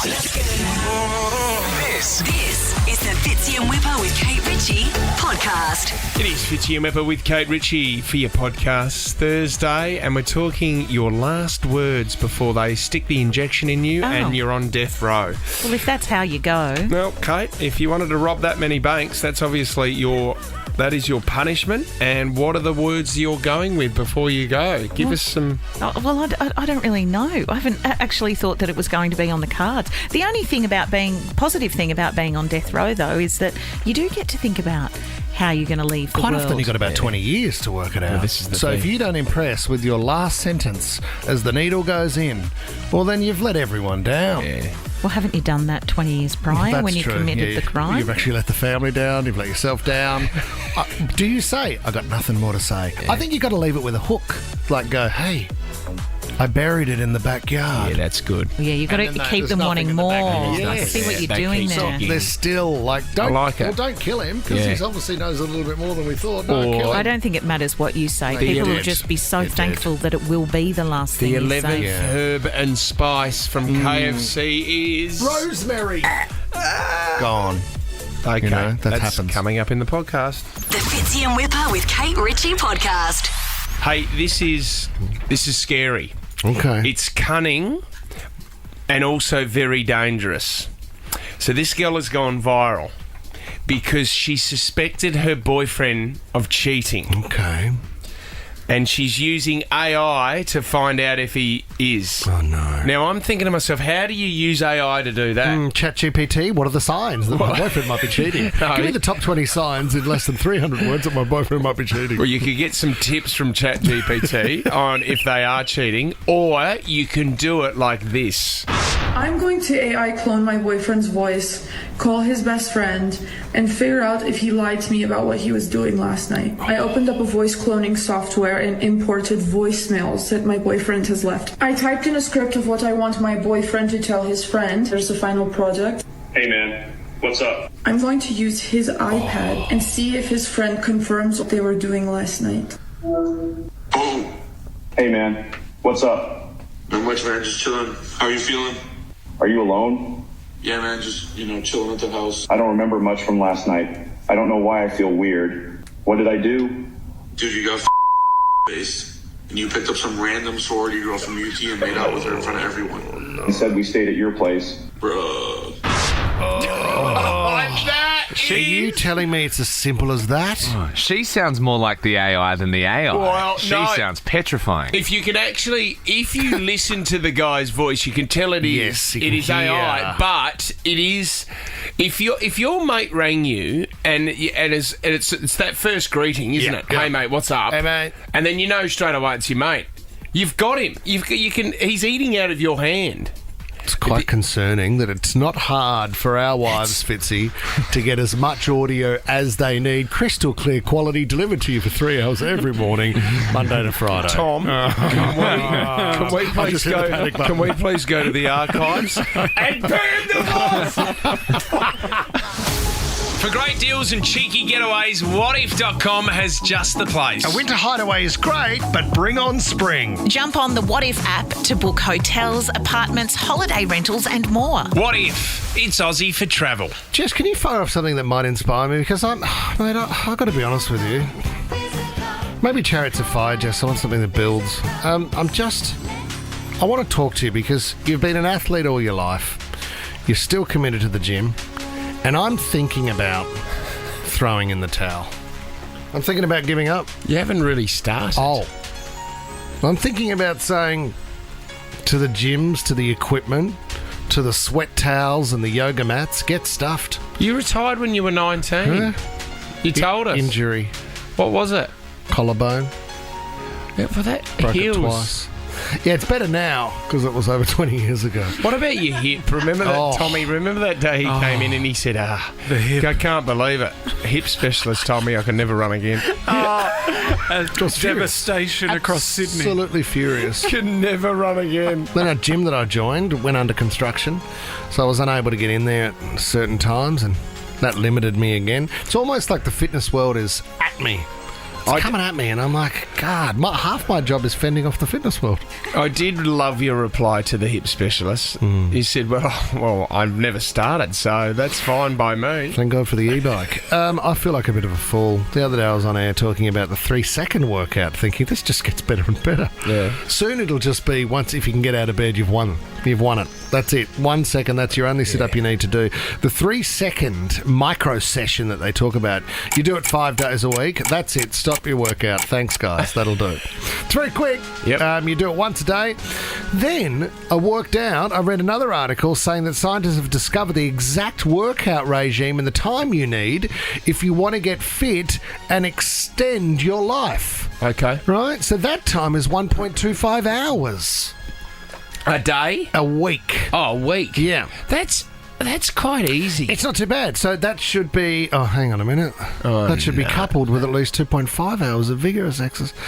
This is the Fitzy and Whipper with Kate Ritchie podcast. It is Fitzy and Whipper with Kate Ritchie for your podcast Thursday, and we're talking your last words before they stick the injection in you and you're on death row. Well, if that's how you go. Well, Kate, if you wanted to rob that many banks, that's obviously that is your punishment. And what are the words you're going with before you go? Give us some... Well, I don't really know. I haven't actually thought that it was going to be on the cards. The only positive thing about being on death row, though, is that you do get to think about how you're going to leave the Quite world. often you've got about 20 years to work it out. Well, this is the so thing. if you don't impress with your last sentence as the needle goes in, well, then you've let everyone down. Yeah. Well, haven't you done that 20 years prior That's when you true. committed the crime? You've actually let the family down. You've let yourself down. Do you say, I got nothing more to say? Yeah. I think you've got to leave it with a hook. Like go, hey, I buried it in the backyard. Yeah, that's good. Yeah, you've got to keep them wanting more. Yes. See what you're That doing keeps there. talking. They're still like, don't, I like it. well, don't kill him because Yeah. he obviously knows a little bit more than we thought. Don't Or- kill him. I don't think it matters what you say. No, People you will did. just be so You did. thankful that it will be the last The thing you 11th say. herb and spice from KFC is... Rosemary. Gone. Okay, You know, that that's happens. coming up in the podcast. The Fitzy and Whipper with Kate Ritchie podcast. Hey, this is scary. Okay. It's cunning and also very dangerous. So this girl has gone viral because she suspected her boyfriend of cheating, Okay. and she's using AI to find out if he is. Oh, no. Now, I'm thinking to myself, how do you use AI to do that? ChatGPT, what are the signs that my boyfriend might be cheating? No. Give me the top 20 signs in less than 300 words that my boyfriend might be cheating. Well, you could get some tips from ChatGPT on if they are cheating, or you can do it like this. I'm going to AI clone my boyfriend's voice, call his best friend, and figure out if he lied to me about what he was doing last night. I opened up a voice cloning software and imported voicemails that my boyfriend has left. I typed in a script of what I want my boyfriend to tell his friend. There's the final product. Hey man, what's up? I'm going to use his iPad and see if his friend confirms what they were doing last night. Hey man, what's up? Not much, man. Just chilling. How are you feeling? Are you alone? Yeah, man. Just, chilling at the house. I don't remember much from last night. I don't know why I feel weird. What did I do? Dude, you got face. And you picked up some random sorority girl from UT and made out with her in front of everyone. Instead, we stayed at your place. Bruh. Are you telling me it's as simple as that? She sounds more like the AI than the AI. Well, she no. sounds petrifying. If you listen to the guy's voice, you can tell it is. Yes, you it can is hear. AI, but it is. If your mate rang you and it's that first greeting, isn't Yeah, it? yeah. Hey mate, what's up? Hey, mate. And then you know straight away it's your mate. You've got him. You can. He's eating out of your hand. It's quite concerning that it's not hard for our wives, Fitzy, to get as much audio as they need, crystal clear quality, delivered to you for 3 hours every morning, Monday to Friday. Tom, can we I just hit the panic button. Can we please go to the archives and burn the voice? For great deals and cheeky getaways, whatif.com has just the place. A winter hideaway is great, but bring on spring. Jump on the What If app to book hotels, apartments, holiday rentals and more. What if? It's Aussie for travel. Jess, can you fire off something that might inspire me? Because I've got to be honest with you. Maybe Chariots of Fire, Jess. I want something that builds. I want to talk to you because you've been an athlete all your life. You're still committed to the gym. And I'm thinking about throwing in the towel. I'm thinking about giving up. You haven't really started. Oh. I'm thinking about saying to the gyms, to the equipment, to the sweat towels and the yoga mats, get stuffed. You retired when you were 19. Huh? You told us. Injury. What was it? Collarbone. Yeah, well, that Broke heals. it twice. Yeah, it's better now because it was over 20 years ago. What about your hip? Remember that, Oh. Tommy? Remember that day he came in and he said, The hip. I can't believe it. A hip specialist told me I could never run again. Devastation across Sydney. Absolutely furious. Can never run again. Then a gym that I joined went under construction, so I was unable to get in there at certain times, and that limited me again. It's almost like the fitness world is at me coming at me, and I'm like, God, half my job is fending off the fitness world. I did love your reply to the hip specialist. You said, well, I've never started, so that's fine by me. Thank God for the e-bike. I feel like a bit of a fool. The other day I was on air talking about the 3-second workout, thinking this just gets better and better. Yeah. Soon it'll just be once if you can get out of bed, you've won. You've won it. That's it. 1 second, that's your only sit-up you need to do. The 3-second micro session that they talk about, you do it 5 days a week. That's it. Stop your workout. Thanks, guys. That'll do. It's very quick. Yep. You do it once a day. Then I worked out, I read another article saying that scientists have discovered the exact workout regime and the time you need if you want to get fit and extend your life. Okay. Right? So that time is 1.25 hours. A day? A week. Oh, a week. Yeah. That's quite easy. It's not too bad. So that should be... Oh, hang on a minute. That should be coupled with at least 2.5 hours of vigorous exercise.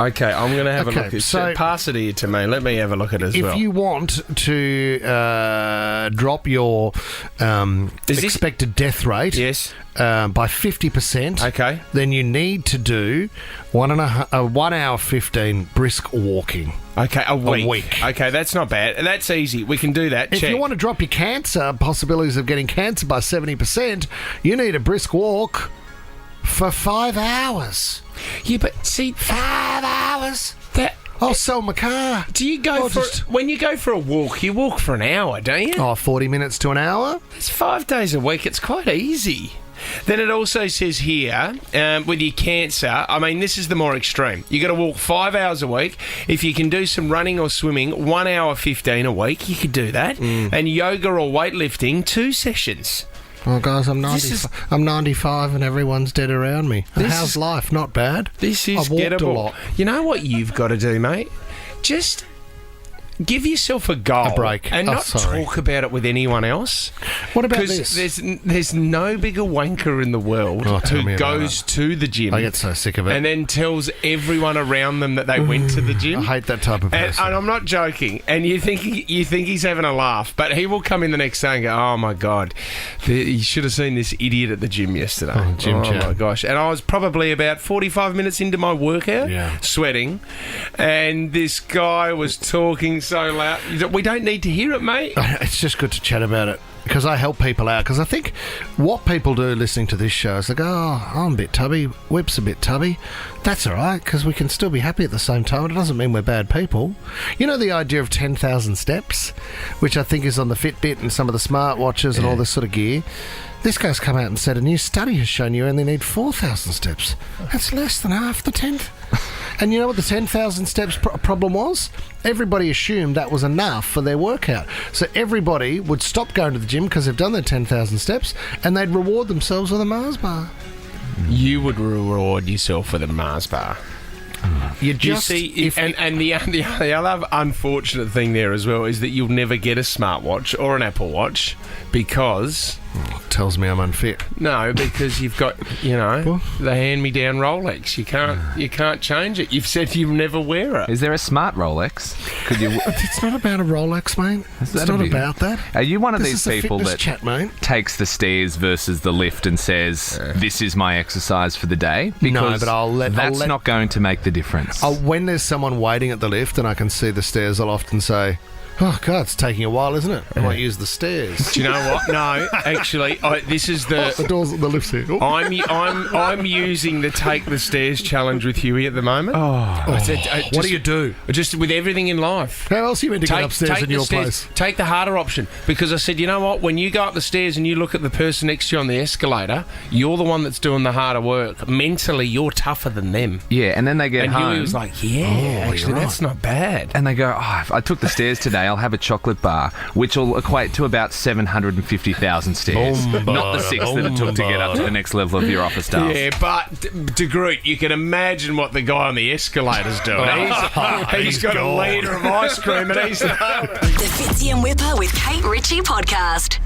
Okay, I'm going to have a Okay, look at so- it. Pass it here to me. Let me have a look at it as well. If you want to drop your this- expected death rate Yes. by 50%, Okay. then you need to do 1 hour 15 brisk walking. Okay, a week. week. Okay, that's not bad. That's easy. We can do that. If Check. you want to drop your cancer possibilities of getting cancer by 70%, you need a brisk walk for 5 hours. Yeah, but see... 5 hours? That... I'll sell my car. Do you go for... When you go for a walk, you walk for an hour, don't you? 40 minutes to an hour? It's 5 days a week. It's quite easy. Then it also says here, with your cancer, I mean, this is the more extreme. You got to walk 5 hours a week. If you can do some running or swimming, 1 hour 15 a week, you could do that. And yoga or weightlifting, 2 sessions. Well, guys, I'm 95 and everyone's dead around me. How's life? Not bad. This is I've walked gettable. a lot. You know what you've got to do, mate? Just give yourself a goal. A break. And not talk about it with anyone else. What about Because this? there's no bigger wanker in the world tell me who about goes it. to the gym. I get so sick of it. And then tells everyone around them that they went to the gym. I hate that type of person. And I'm not joking. And you think he's having a laugh, but he will come in the next day and go, "Oh my God, you should have seen this idiot at the gym yesterday." Gym chat. my gosh! And I was probably about 45 minutes into my workout, sweating, and this guy was talking so loud. We don't need to hear it, mate. It's just good to chat about it because I help people out. Because I think what people do listening to this show is they go, "Oh, I'm a bit tubby. Whip's a bit tubby." That's all right because we can still be happy at the same time. It doesn't mean we're bad people. You know the idea of 10,000 steps, which I think is on the Fitbit and some of the smartwatches and all this sort of gear. This guy's come out and said a new study has shown you only need 4,000 steps. That's less than half the 10th. And you know what the 10,000 steps problem was? Everybody assumed that was enough for their workout. So everybody would stop going to the gym because they've done their 10,000 steps and they'd reward themselves with a Mars bar. You would reward yourself with a Mars bar. You see, and the other unfortunate thing there as well is that you'll never get a smartwatch or an Apple Watch because... tells me I'm unfit. No, because you've got, the hand-me-down Rolex. You can't change it. You've said you'll never wear it. Is there a smart Rolex? Could you? It's not about a Rolex, mate. It's not about that. Are you one of This these is a people fitness that chat, mate. takes the stairs versus the lift and says, "This is my exercise for the day"? No, but I'll let- not going to make the difference. When there's someone waiting at the lift and I can see the stairs, I'll often say, "Oh, God, it's taking a while, isn't it? I might use the stairs." Do you know what? No, actually, this is The doors at the lift's here. Oh. I'm using the take the stairs challenge with Huey at the moment. What do you do? Just with everything in life. How else are you meant to get upstairs in your place? Take the harder option. Because I said, you know what? When you go up the stairs and you look at the person next to you on the escalator, you're the one that's doing the harder work. Mentally, you're tougher than them. Yeah, and then they get And home. Huey was like, actually, that's not bad. And they go, I took the stairs today, I'll have a chocolate bar, which will equate to about 750,000 stairs. Not the 6 that it took to get up to the next level of your office staff. Yeah, but de Groot, you can imagine what the guy on the escalator's doing. He's got a litre of ice cream and he's... The Fitzy and Whipper with Kate Ritchie podcast.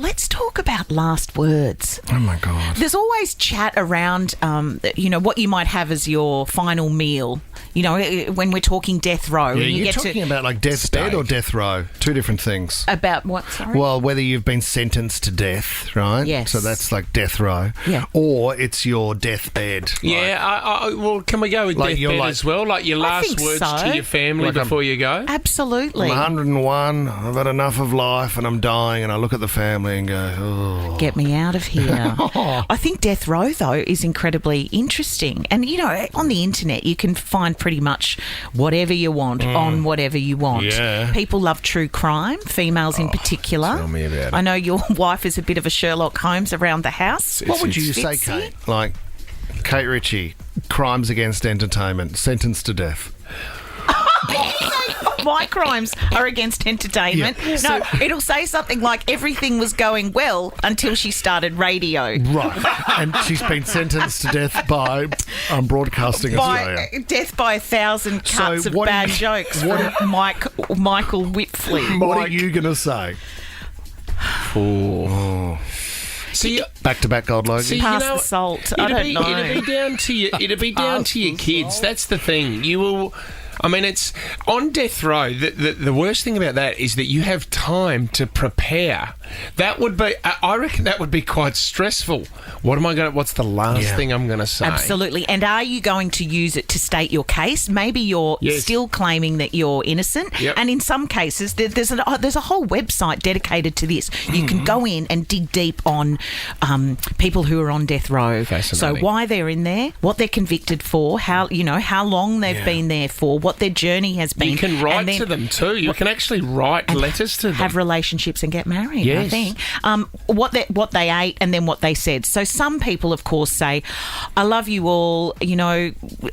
Let's talk about last words. Oh, my God. There's always chat around, what you might have as your final meal. You know, when we're talking death row. Yeah, and you you're get talking about like deathbed or death row. Two different things. About what, sorry? Well, whether you've been sentenced to death, right? Yes. So that's like death row. Yeah. Or it's your deathbed. Yeah, well, can we go with Like you're deathbed like- as well? Like your I last think words so. to your family Like before you go? Absolutely. I'm 101, I've had enough of life and I'm dying, and I look at the family and go, oh. Get me out of here. I think death row, though, is incredibly interesting. And, you know, on the internet, you can find pretty much whatever you want on whatever you want. Yeah. People love true crime, females in particular. tell me about it. I know your wife is a bit of a Sherlock Holmes around the house. What would you say, Fitzy? Kate? Like, Kate Ritchie, crimes against entertainment, sentenced to death. My crimes are against entertainment. Yeah. No, it'll say something like everything was going well until she started radio. Right. And she's been sentenced to death by Broadcasting Australia. Death by 1,000 cuts of what bad are you- jokes what from Michael Whitfley. What are you going to say? See, Back-to-back gold logo. See, Pass the salt. I don't know. It'd be down to you. It'd be down to your kids. That's the thing. You will. I mean, it's on death row. The worst thing about that is that you have time to prepare. That would be. I reckon that would be quite stressful. What's the last thing I'm going to say? Absolutely. And are you going to use it to state your case? Maybe you're still claiming that you're innocent. Yep. And in some cases, there's a whole website dedicated to this. You can go in and dig deep on people who are on death row. Fascinating. So why they're in there, what they're convicted for, how long they've been there for, what their journey has been. You can write and then to them too. You can actually write letters to them. have relationships and get married. Yes. I think what they ate and then what they said. So some people, of course, say, "I love you all. You know,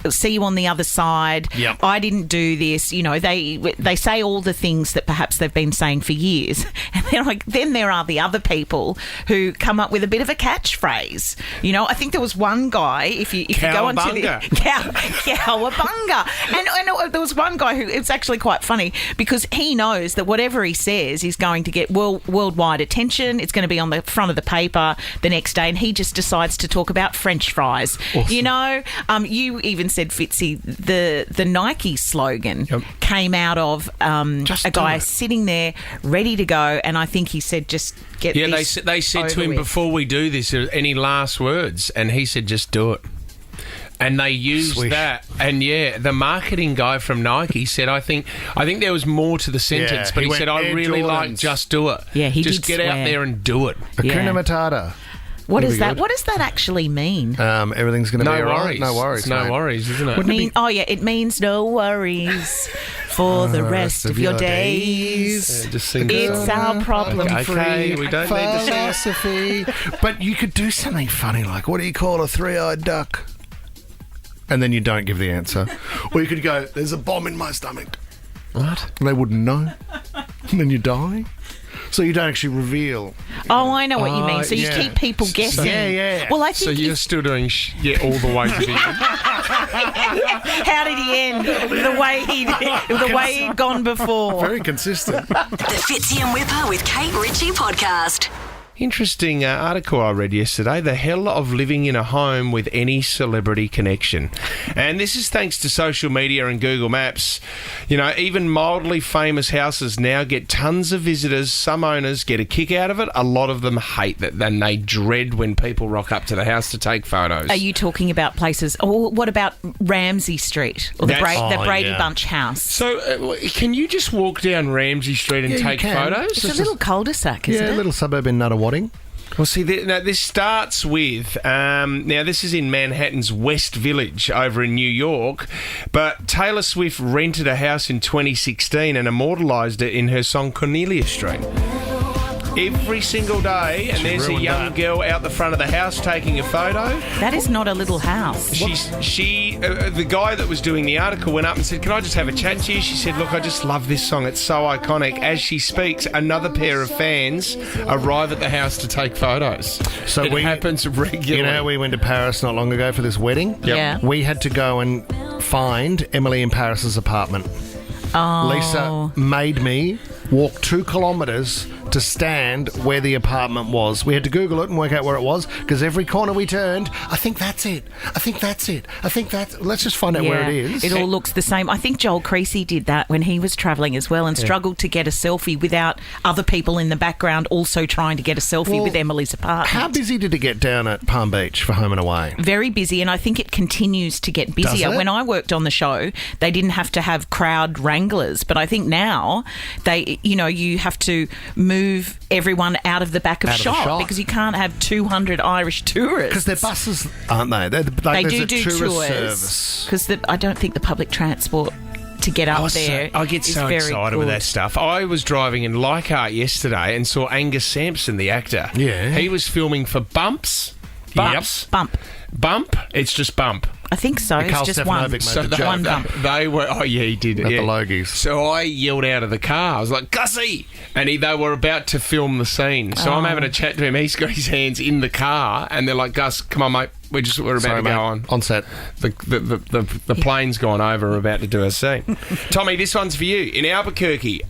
see you on the other side. Yep. I didn't do this." You know, they say all the things that perhaps they've been saying for years, and then there are the other people who come up with a bit of a catchphrase. You know, I think there was one guy. If you go onto the Cowabunga, and there was one guy who, it's actually quite funny because he knows that whatever he says is going to get worldwide attention. It's going to be on the front of the paper the next day, and he just decides to talk about French fries. Awesome. You know, you even said, Fitzy, the Nike slogan came out of a guy sitting there ready to go, and I think he said, just get this they said to over him, with. before we do this, any last words? And he said, just do it. And they used Swish. that, and the marketing guy from Nike said, "I think there was more to the sentence, Yeah, but he he went said, I Air really like Jordans. just do it. Yeah, he just did get out swear. there and do it. Hakuna Matata. What That'd is be that? good. What does that actually mean? Everything's going to be No all right. worries. No worries. It's no mate. worries, isn't it? It means no worries for the rest of your days. Just sing It's our problem. Okay, we don't need to sing it. philosophy. But you could do something funny like, what do you call a three-eyed duck? And then you don't give the answer. Or you could go, there's a bomb in my stomach. What? And they wouldn't know. And then you die. So you don't actually reveal. Oh, I know what you mean. So you yeah. keep people guessing. Yeah. Well, I So think you're still doing all the way to the end? how did he end? The way he'd gone before. Very consistent. The Fitzy and Whipper with Kate Ritchie podcast. Interesting article I read yesterday, The Hell of Living in a Home with Any Celebrity Connection. And this is thanks to social media and Google Maps. You know, even mildly famous houses now get tons of visitors. Some owners get a kick out of it. A lot of them hate that. Then they dread when people rock up to the house to take photos. Are you talking about places? Or what about Ramsay Street or the Brady Bunch house? So can you just walk down Ramsay Street and Yeah, you take can. photos? It's a little cul-de-sac, isn't Yeah, a it? little suburb in Nuttawading. Well, see, this starts with... now, this is in Manhattan's West Village over in New York, but Taylor Swift rented a house in 2016 and immortalised it in her song Cornelia Street. Every single day, and there's a ruined young that. girl out the front of the house taking a photo. That is not a little house. The guy that was doing the article went up and said, "Can I just have a chat to you?" She said, "Look, I just love this song. It's so iconic." As she speaks, another pair of fans arrive at the house to take photos. So it happens regularly. You know, we went to Paris not long ago for this wedding. Yep. Yeah. We had to go and find Emily in Paris's apartment. Oh. Lisa made me walk 2 kilometres to stand where the apartment was. We had to Google it and work out where it was because every corner we turned, I think that's it. I think that's it. I think that's... Let's just find out where it is. It all looks the same. I think Joel Creasy did that when he was travelling as well and struggled to get a selfie without other people in the background also trying to get a selfie with Emily's apartment. How busy did it get down at Palm Beach for Home and Away? Very busy, and I think it continues to get busier. When I worked on the show, they didn't have to have crowd wranglers, but I think now you have to move everyone out of the back of shop because you can't have 200 Irish tourists. Because they're buses, aren't they? They do tourist tours. Service. Because I don't think the public transport to get up there. I get so excited with that stuff. I was driving in Leichhardt yesterday and saw Angus Sampson, the actor. Yeah. He was filming for Bumps. Bump? It's just Bump. I think so. It's just one. So one bump. They were... Oh, yeah, he did. At the Logies. So I yelled out of the car. I was like, Gussie! And they were about to film the scene. So I'm having a chat to him. He's got his hands in the car and they're like, Gus, come on, mate. We're about to go on. On set. The plane's gone over. We're about to do a scene. Tommy, this one's for you. In Albuquerque,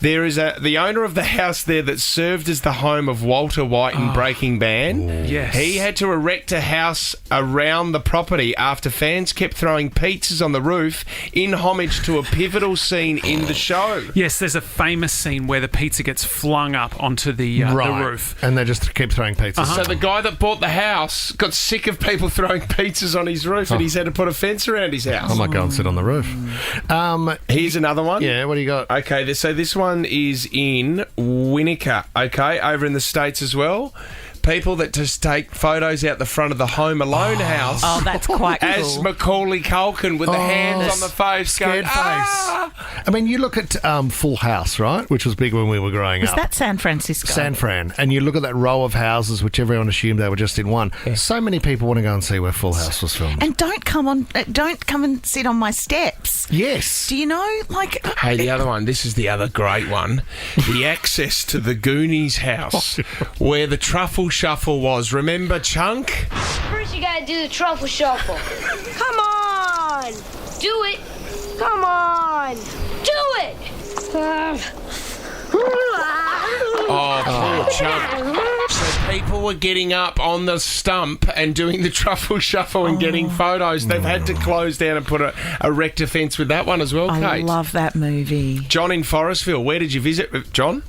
there is the owner of the house there that served as the home of Walter White in Breaking Bad. Yes. He had to erect a house around the property after fans kept throwing pizzas on the roof in homage to a pivotal scene in the show. Yes, there's a famous scene where the pizza gets flung up onto the roof. And they just keep throwing pizzas. So the guy that bought the house got sick of people throwing pizzas on his roof and he's had to put a fence around his house. I might go and sit on the roof. Here's another one. Yeah, what do you got? Okay, so this one is in Winnica, over in the States as well. People that just take photos out the front of the Home Alone house. Oh, that's quite cool. As Macaulay Culkin with the hands on the face going, scared face. I mean, you look at Full House, right? Which was big when we were growing up. Was that San Francisco? San Fran. And you look at that row of houses, which everyone assumed they were just in one. Yeah. So many people want to go and see where Full House was filmed. And don't come and sit on my steps. Yes. Do you know, Hey, the other one, this is the other great one. The access to the Goonies house where the truffle shuffle was. Remember Chunk? First you gotta do the truffle shuffle. Come on! Do it! Come on! Do it! Oh, poor Chunk. So people were getting up on the stump and doing the truffle shuffle and getting photos. They've had to close down and put a rector fence with that one as well, Kate. I love that movie. John in Forestville, where did you visit, John?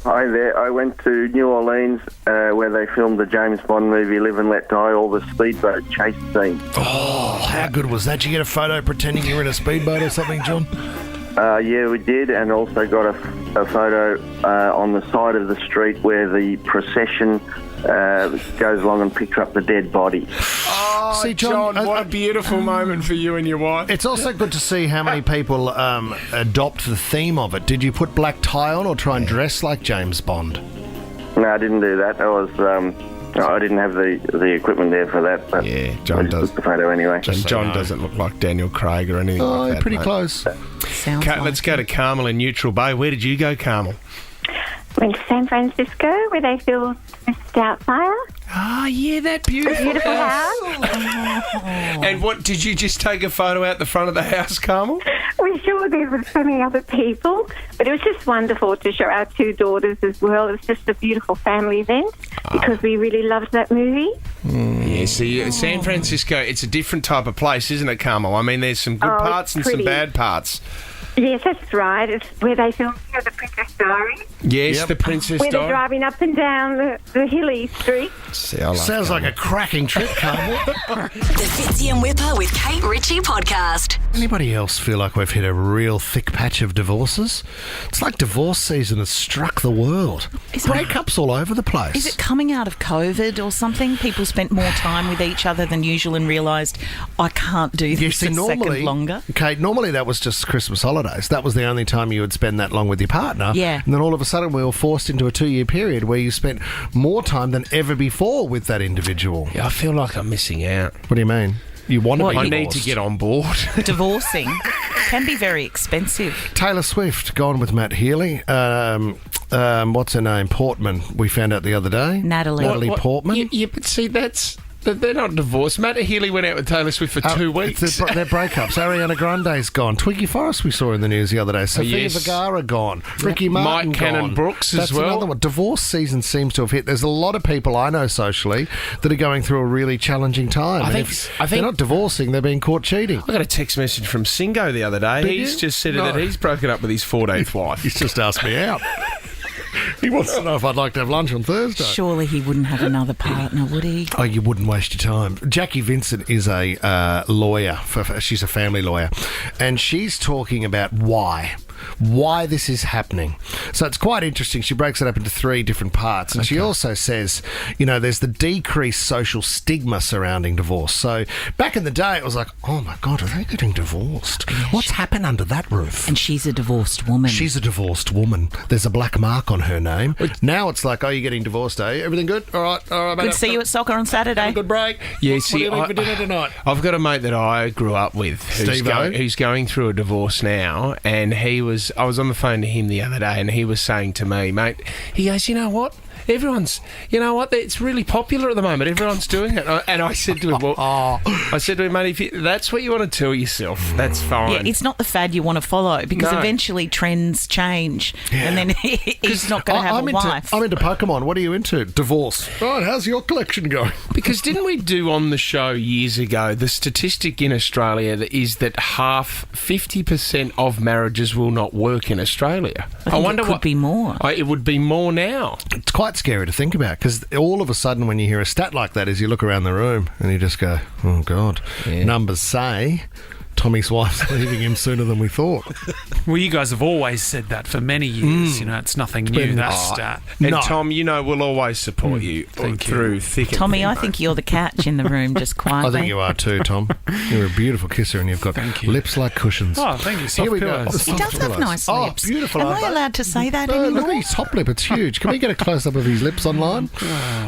Hi there. I went to New Orleans where they filmed the James Bond movie Live and Let Die, all the speedboat chase scenes. Oh, how good was that? Did you get a photo pretending you were in a speedboat or something, John? Yeah, we did, and also got a photo on the side of the street where the procession goes along and picks up the dead body. Oh, see, John, what a beautiful moment for you and your wife. It's also good to see how many people adopt the theme of it. Did you put black tie on or try and dress like James Bond? No, I didn't do that. I didn't have the equipment there for that. But yeah, John does. Took the photo anyway. And John doesn't look like Daniel Craig or anything like that. Pretty mate. close. Let's go to Carmel in Neutral Bay. Where did you go, Carmel? Went to San Francisco where they filmed Miss Doubtfire. Oh, yeah, that beautiful house. And what, did you just take a photo out the front of the house, Carmel? We sure did with so many other people. But it was just wonderful to show our two daughters as well. It was just a beautiful family event because we really loved that movie. Yeah, see, San Francisco, it's a different type of place, isn't it, Carmel? I mean, there's some good parts and some bad parts. Yes, that's right. It's where they filmed the Princess Diaries. Yes, the Princess Diaries. Where Diaries. they're driving up and down the hilly street. Sounds like a cracking trip, Carmel. The Fitzy and Whipper with Kate Ritchie podcast. Anybody else feel like we've hit a real thick patch of divorces? It's like divorce season has struck the world. Breakups all over the place. Is it coming out of COVID or something? People spent more time with each other than usual and realised, I can't do this a second longer. Okay, normally that was just Christmas holidays. That was the only time you would spend that long with your partner. Yeah. And then all of a sudden we were forced into a 2-year period where you spent more time than ever before with that individual. Yeah, I feel like I'm missing out. What do you mean? You want to be divorced? I need to get on board. Divorcing can be very expensive. Taylor Swift gone with Matt Healy. What's her name? Portman. We found out the other day. Natalie Portman. Yeah, but see, that's They're not divorced. Matt Healy went out with Taylor Swift for 2 weeks. Their breakups. Ariana Grande's gone. Twiggy Forrest we saw in the news the other day. Sofia Vergara gone. Ricky Martin Mike gone. Cannon Brooks That's as well. another one. Divorce season seems to have hit. There's a lot of people I know socially that are going through a really challenging time. I think they're not divorcing, they're being caught cheating. I got a text message from Singo the other day. He's just said that he's broken up with his 14th wife. He's just asked me out. He wants to know if I'd like to have lunch on Thursday. Surely he wouldn't have another partner, would he? Oh, you wouldn't waste your time. Jackie Vincent is a lawyer. She's a family lawyer. And she's talking about why this is happening. So it's quite interesting. She breaks it up into 3 different parts. And she also says, there's the decreased social stigma surrounding divorce. So back in the day, it was like, oh my God, are they getting divorced? What's happened under that roof? And she's a divorced woman. She's a divorced woman. There's a black mark on her name. Now it's like, oh, you're getting divorced, are you? Everything good? All right, mate. Good to see you at soccer on Saturday. Have a good break. Yeah, see, what are you doing for dinner tonight? I've got a mate that I grew up with who's going through a divorce now, and I was on the phone to him the other day, and he was saying to me, mate, he goes, you know what? It's really popular at the moment. Everyone's doing it. And I said to him, mate, if that's what you want to tell yourself, that's fine. Yeah, it's not the fad you want to follow, because eventually trends change, and then he's not going to have a wife. I'm into Pokemon. What are you into? Divorce. Right, how's your collection going? Because didn't we do on the show years ago, the statistic in Australia is that 50% of marriages will not work in Australia. I wonder what could be more. It would be more now. It's quite scary to think about, because all of a sudden when you hear a stat like that, is you look around the room and you just go, oh God. Yeah. Numbers say Tommy's wife's leaving him sooner than we thought. Well, you guys have always said that for many years. It's nothing new, that stat. And Tom, we'll always support you through thick and Tommy, thin, I think you're the catch in the room, just quietly. I think you are too, Tom. You're a beautiful kisser, and you've got lips like cushions. Oh, thank you. Soft pillows. He does have nice lips. Oh, beautiful. Am I allowed to say that anymore? Look at his top lip. It's huge. Can we get a close-up of his lips online?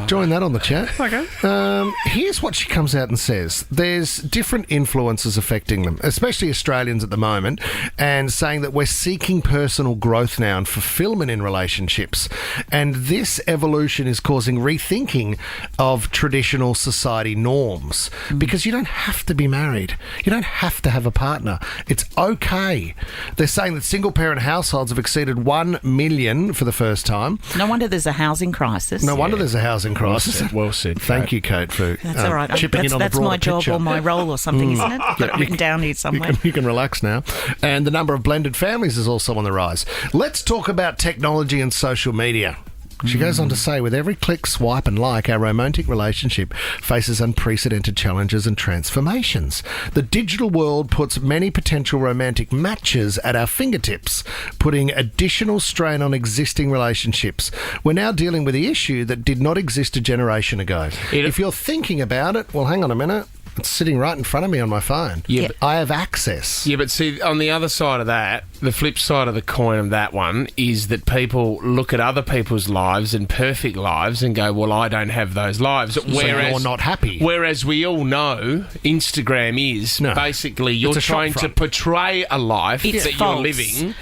Join that on the chat. Okay. Here's what she comes out and says. There's different influences affecting them, especially Australians at the moment, and saying that we're seeking personal growth now and fulfillment in relationships. And this evolution is causing rethinking of traditional society norms, because you don't have to be married. You don't have to have a partner. It's okay. They're saying that single-parent households have exceeded 1 million for the first time. No wonder there's a housing crisis. No wonder there's a housing crisis. Well said. Thank you, Kate, for that's all right. chipping in on the broader my job picture. or my role or something, isn't it? I've got it written down here somewhere. You can relax now. And the number of blended families is also on the rise. Let's talk about technology and social media. She goes on to say, with every click, swipe and like, our romantic relationship faces unprecedented challenges and transformations. The digital world puts many potential romantic matches at our fingertips, putting additional strain on existing relationships. We're now dealing with the issue that did not exist a generation ago. If you're thinking about it, well, hang on a minute. It's sitting right in front of me on my phone. Yeah, I have access. Yeah, but see, on the other side of that, the flip side of the coin of that one is that people look at other people's lives and perfect lives and go, well, I don't have those lives. So you're not happy. Whereas we all know Instagram is basically you're trying to portray a life that you're living.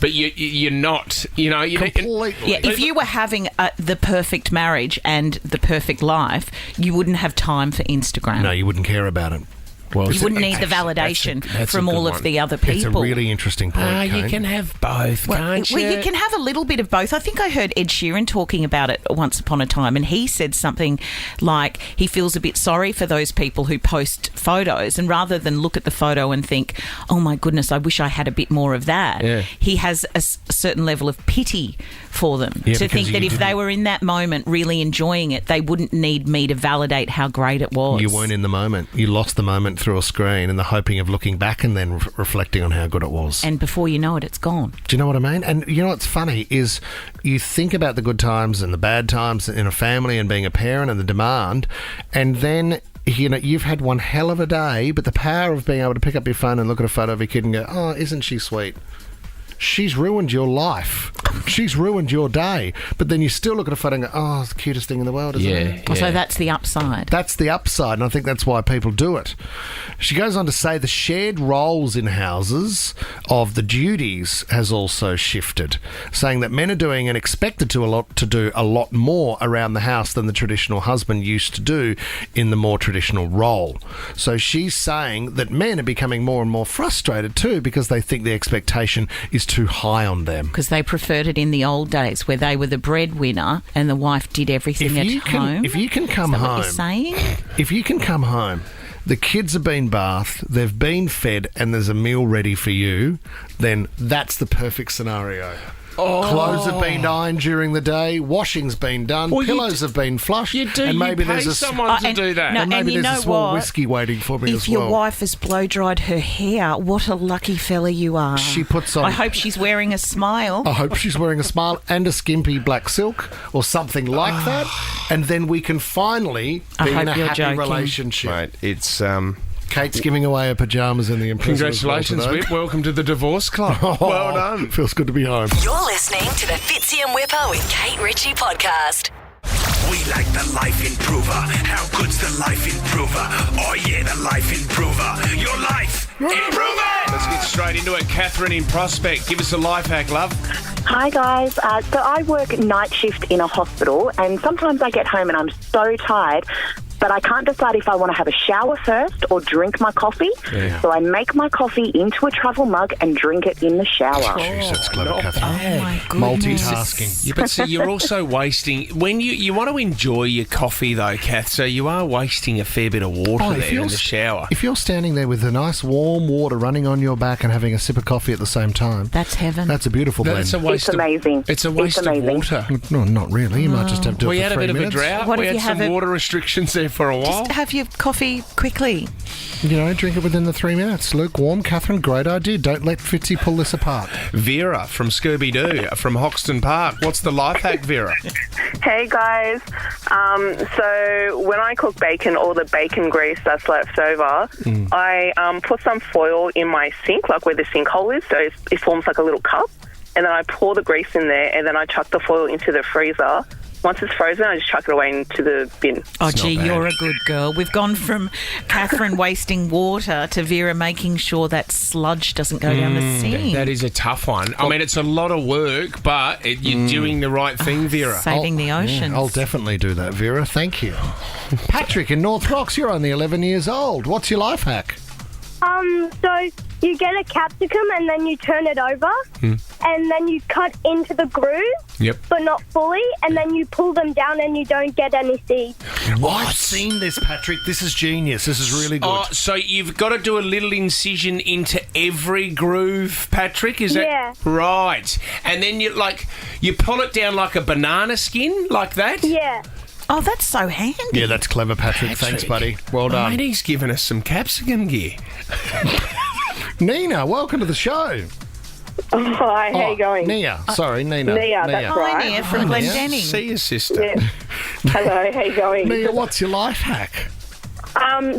But you're not, completely. Yeah, if you were having the perfect marriage and the perfect life, you wouldn't have time for Instagram. No, you wouldn't care about it. Well, you wouldn't need the validation from all of the other people. It's a really interesting point, you can have both, can't you? Well, you can have a little bit of both. I think I heard Ed Sheeran talking about it once upon a time, and he said something like he feels a bit sorry for those people who post photos, and rather than look at the photo and think, oh my goodness, I wish I had a bit more of that, he has a certain level of pity for them to think that if they were in that moment really enjoying it, they wouldn't need me to validate how great it was. You weren't in the moment. You lost the moment through a screen in the hoping of looking back and then reflecting on how good it was. And before you know it, it's gone. Do you know what I mean? And you know what's funny is you think about the good times and the bad times in a family and being a parent and the demand, and then you've had one hell of a day, but the power of being able to pick up your phone and look at a photo of your kid and go, oh, isn't she sweet? she's ruined your life. She's ruined your day. But then you still look at a photo and go, oh, it's the cutest thing in the world, isn't it? So that's the upside. That's the upside, and I think that's why people do it. She goes on to say the shared roles in houses of the duties has also shifted, saying that men are doing and expected to do a lot more around the house than the traditional husband used to do in the more traditional role. So she's saying that men are becoming more and more frustrated too because they think the expectation is too high on them. Because they preferred it in the old days where they were the breadwinner and the wife did everything at home. If you can come home... What you're saying? If you can come home, the kids have been bathed, they've been fed, and there's a meal ready for you, then that's the perfect scenario. Clothes have been ironed during the day, washing's been done, pillows have been flushed, and maybe there's someone to do that. And maybe there's a small whiskey waiting for me as well. If your wife has blow-dried her hair, what a lucky fella you are. She puts on... I hope she's wearing a smile. I hope she's wearing a smile and a skimpy black silk or something like that, and then we can finally be in a happy relationship. Mate, it's... Kate's giving away her pyjamas in the impress. Congratulations, Whip. Welcome to the divorce club. Well done. Feels good to be home. You're listening to the Fitzy and Whipper with Kate Ritchie podcast. We like the Life Improver. How good's the Life Improver? Oh yeah, the Life Improver. Your life improver. Let's get straight into it. Catherine in Prospect, give us a life hack, love. Hi guys. So I work night shift in a hospital, and sometimes I get home and I'm so tired, but I can't decide if I want to have a shower first or drink my coffee. Yeah. So I make my coffee into a travel mug and drink it in the shower. Jeez, that's clever, Catherine. Oh, my goodness. Multitasking. Yeah, but see, you're also wasting... When you want to enjoy your coffee, though, Kath, so you are wasting a fair bit of water there in the shower. If you're standing there with a nice warm water running on your back and having a sip of coffee at the same time... That's heaven. That's a beautiful blend. It's a waste amazing. It's a waste of water. No, not really. You might just have to do it for 3 minutes. We had a bit of a drought. We had some water restrictions there for a while. Just have your coffee quickly. You know, drink it within the 3 minutes. Lukewarm. Catherine, great idea. Don't let Fitzy pull this apart. Vera from Scooby-Doo, from Hoxton Park. What's the life hack, Vera? Hey, guys. So when I cook bacon, all the bacon grease that's left over, I put some foil in my sink, like where the sink hole is, so it forms like a little cup, and then I pour the grease in there, and then I chuck the foil into the freezer. Once it's frozen, I just chuck it away into the bin. Oh, gee, you're a good girl. We've gone from Catherine wasting water to Vera making sure that sludge doesn't go down the sink. That is a tough one. I mean, it's a lot of work, but you're doing the right thing, Vera. Saving the oceans. Yeah, I'll definitely do that, Vera. Thank you. Patrick in North Rocks, you're only 11 years old. What's your life hack? So you get a capsicum and then you turn it over and then you cut into the groove, but not fully, and then you pull them down and you don't get any seeds. I've seen this, Patrick. This is genius. This is really good. Oh, so you've got to do a little incision into every groove, Patrick? Is that right? And then you pull it down like a banana skin, like that? Yeah. Oh, that's so handy. Yeah, that's clever, Patrick. Thanks, buddy. Well done. Mate, he's given us some capsicum gear. Nina, welcome to the show. Hi, how you going? Nia. Sorry, Nina. Nia, that's right. Hi, Nia from Glendenning. See your sister. Yeah. Hello, how you going? Nia, what's your life hack?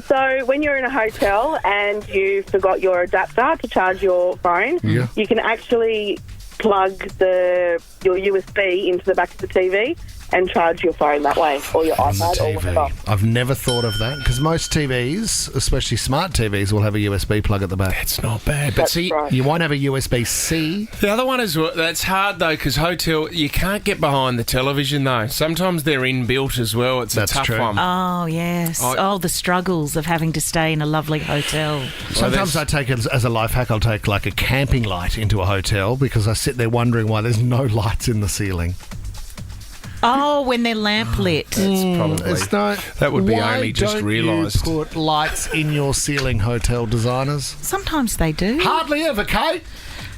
So when you're in a hotel and you forgot your adapter to charge your phone, you can actually plug your USB into the back of the TV and charge your phone that way, or your iPad, or whatever. I've never thought of that, because most TVs, especially smart TVs, will have a USB plug at the back. That's not bad. But see, you won't have a USB-C. The other one is, that's hard, though, because you can't get behind the television, though. Sometimes they're inbuilt as well. It's a tough one. Oh, yes. The struggles of having to stay in a lovely hotel. Sometimes I take it as a life hack. I'll take like a camping light into a hotel, because I sit there wondering why there's no lights in the ceiling. Oh, when they're lamp lit. That would be only just realised. You put lights in your ceiling, hotel designers? Sometimes they do. Hardly ever, Kate.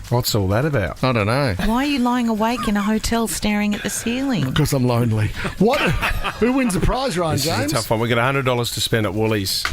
What's all that about? I don't know. Why are you lying awake in a hotel staring at the ceiling? Because I'm lonely. What? Who wins the prize, Ryan James? This is a tough one. We've got $100 to spend at Woolies.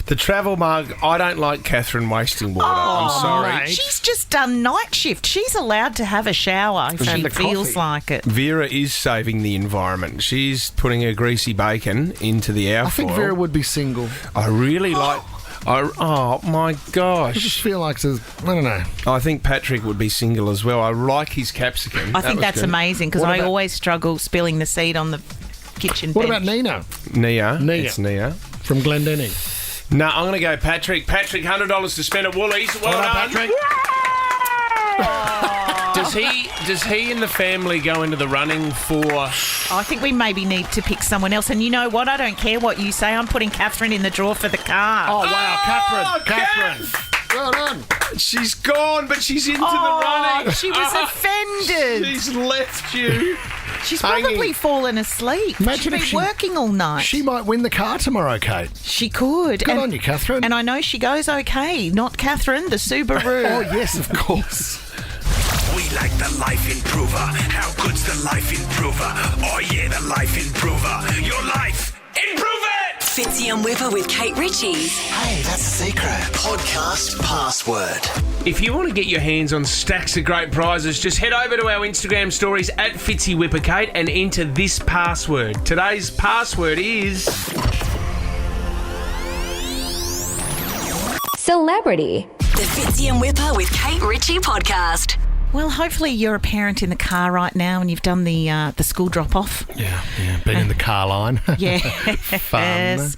The travel mug, I don't like Catherine wasting water. I'm sorry. Mate. She's just done night shift. She's allowed to have a shower if she feels like it. Vera is saving the environment. She's putting her greasy bacon into the airfoil. I think Vera would be single. I really like... Oh, my gosh. I just feel like there's, I don't know. I think Patrick would be single as well. I like his capsicum. I think that's amazing because I always struggle spilling the seed on the kitchen What bench. about Nina? Nia. Nia. It's Nia. From Glendenning. No, I'm going to go Patrick. Patrick, $100 to spend at Woolies. Well done, Patrick. Does he and the family go into the running for... I think we maybe need to pick someone else. And you know what? I don't care what you say. I'm putting Catherine in the draw for the car. Oh, wow. Catherine. Well done. She's gone, but she's into the running. She was offended. She's left you. She's probably fallen asleep. Imagine if She's been working all night. She might win the car tomorrow, Kate. She could. Good on you, Catherine. And I know she goes okay. Not Catherine, the Subaru. Oh, yes, of course. We like the Life Improver. How good's the Life Improver? Oh yeah, the Life Improver. Your life, improve it! Fitzy and Whipper with Kate Ritchie. Hey, that's the secret. Podcast password. If you want to get your hands on stacks of great prizes, just head over to our Instagram stories at Fitzy Whipper Kate and enter this password. Today's password is... Celebrity. The Fitzy and Whipper with Kate Ritchie podcast. Well, hopefully you're a parent in the car right now and you've done the school drop-off. Yeah, been in the car line. Yeah. Fun. Yes.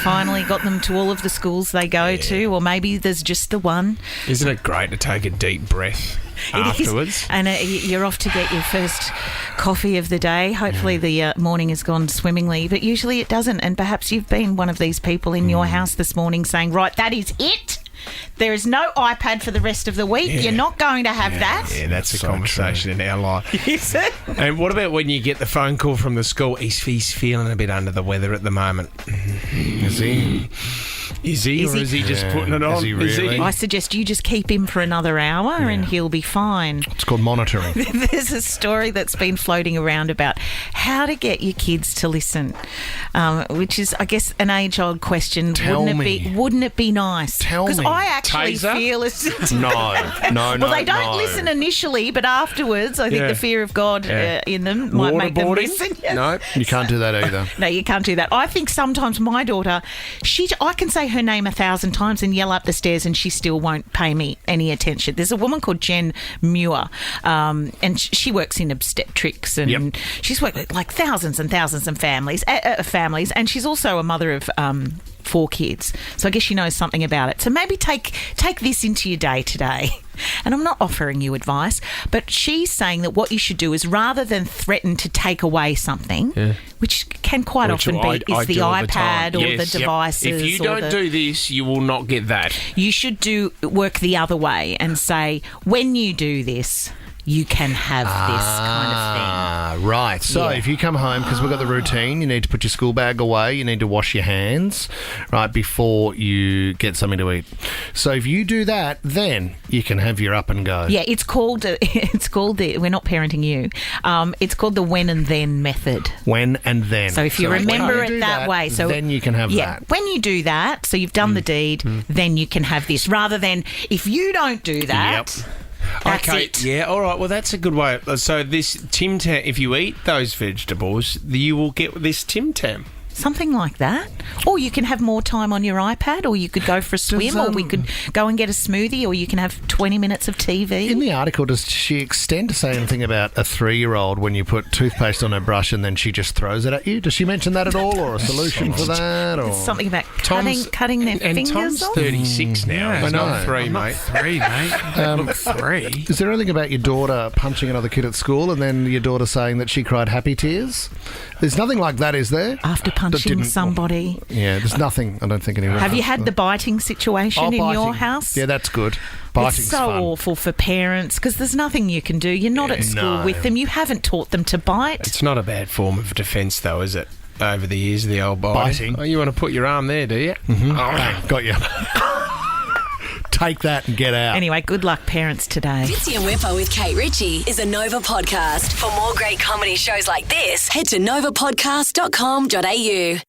Finally got them to all of the schools they go to, or maybe there's just the one. Isn't it great to take a deep breath afterwards? And you're off to get your first coffee of the day. Hopefully the morning has gone swimmingly, but usually it doesn't. And perhaps you've been one of these people in your house this morning saying, right, that is it. There is no iPad for the rest of the week. Yeah. You're not going to have that. Yeah, that's a conversation in our life. Is it? And what about when you get the phone call from the school? He's feeling a bit under the weather at the moment. Is he? Is he just putting it on? Is he really? I suggest you just keep him for another hour and he'll be fine. It's called monitoring. There's a story that's been floating around about how to get your kids to listen, which is, I guess, an age-old question. Wouldn't it be nice? Tell me. Because I actually Taser? feel it's... No. Well, they don't listen initially, but afterwards, I think the fear of God in them might make them listen. Yes. No, you can't do that either. No, you can't do that. I think sometimes my daughter, I can say her name 1,000 times and yell up the stairs and she still won't pay me any attention. There's a woman called Jen Muir, and she works in obstetrics, and she's worked with like thousands and thousands of families, and she's also a mother of 4 kids. So I guess she knows something about it. So maybe take this into your day today. And I'm not offering you advice, but she's saying that what you should do is, rather than threaten to take away something, which can quite often be the iPad or the devices. If you don't do this, you will not get that. You should work the other way and say, when you do this, you can have this kind of thing. Right. So if you come home, because we've got the routine, you need to put your school bag away, you need to wash your hands, right, before you get something to eat. So if you do that, then you can have your up and go. Yeah, we're not parenting you. It's called the when and then method. When and then. So if you remember it that way. So then you can have that. When you do that, so you've done the deed, then you can have this. Rather than, if you don't do that... That's it. Yeah, all right. Well, that's a good way. So this Tim Tam, if you eat those vegetables, you will get this Tim Tam. Something like that. Or you can have more time on your iPad, or you could go for a swim, or we could go and get a smoothie, or you can have 20 minutes of TV. In the article, does she extend to say anything about a 3-year-old when you put toothpaste on her brush and then she just throws it at you? Does she mention that at all, or a solution for that? Or something about cutting their fingers Tom's off? 36 now. I He's know. not 3, mate. 3, mate. Look, 3. Is there anything about your daughter punching another kid at school and then your daughter saying that she cried happy tears? There's nothing like that, is there? After punching somebody. Yeah, there's nothing. I don't think anyone. Have you had the biting situation in your house? Yeah, that's good. Biting's it's so fun. awful for parents because there's nothing you can do. You're not at school with them. You haven't taught them to bite. It's not a bad form of defence, though, is it? Over the years, the old biting. Oh, you want to put your arm there, do you? Mm-hmm. Bang, got you. Take that and get out. Anyway, good luck, parents, today. Fitzy and Whipper with Kate Ritchie is a Nova podcast. For more great comedy shows like this, head to novapodcast.com.au.